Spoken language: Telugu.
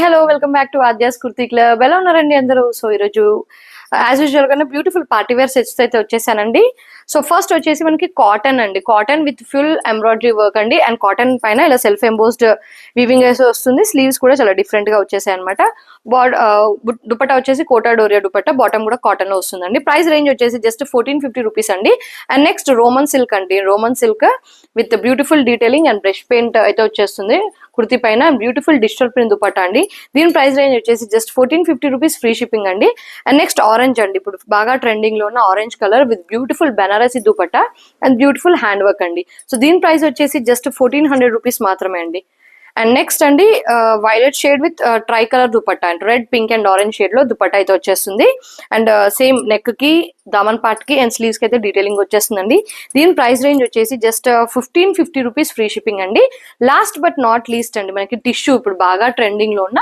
Hello welcome back to Aadya's kurti club. ఎలా ఉన్నారండి అందరూ? సో ఈరోజు యాజ్ యూజువల్ గానే బ్యూటిఫుల్ పార్టీ వేర్ సెట్స్ అయితే వచ్చేసానండి. సో ఫస్ట్ వచ్చేసి మనకి కాటన్ అండి, cotton with full embroidery work అండి. అండ్ కాటన్ పైన ఇలా సెల్ఫ్ ఎంబోస్డ్ వీవింగ్ అయితే వస్తుంది. స్లీవ్స్ కూడా చాలా డిఫరెంట్ గా వచ్చేసాయి అనమాట. దుపట్టా వచ్చేసి కోటా డోరియా దుపట్టా, బాటమ్ కూడా కాటన్ లో వస్తుందండి. ప్రైస్ రేంజ్ వచ్చేసి జస్ట్ 1450 రూపీస్ అండి. అండ్ నెక్స్ట్ రోమన్ సిల్క్ అండి, Roman silk with beautiful detailing and brush paint అయితే వచ్చేస్తుంది కుర్తీ పైన. బ్యూటిఫుల్ డిజిటల్ ప్రింట్ దుపట్టా అండి. దీని ప్రైస్ రేంజ్ వచ్చేసి జస్ట్ 1450 రూపీస్, ఫ్రీ షిప్పింగ్ అండి. అండ్ నెక్స్ట్ ఆరెంజ్ అండి, ఇప్పుడు బాగా ట్రెండింగ్ లో ఉన్న orange colour with beautiful Banarasi dupatta and beautiful hand work అండి. సో దీని ప్రైస్ వచ్చేసి జస్ట్ 1400 రూపీస్ మాత్రమే అండి. అండ్ నెక్స్ట్ అండి violet shade with try colour dupatta and red, pink and orange shade లో దుపట్టా అయితే వచ్చేస్తుంది. అండ్ సేమ్ నెక్ కి, దామన్ పార్ట్ కి అండ్ స్లీవ్స్ కి అయితే డీటెయిలింగ్ వచ్చేస్తుందండి. దీని ప్రైస్ రేంజ్ వచ్చేసి జస్ట్ 1550 రూపీస్, ఫ్రీ షిప్పింగ్ అండి. లాస్ట్ బట్ నాట్ లీస్ట్ అండి, మనకి టిష్యూ ఇప్పుడు బాగా ట్రెండింగ్ లో ఉన్న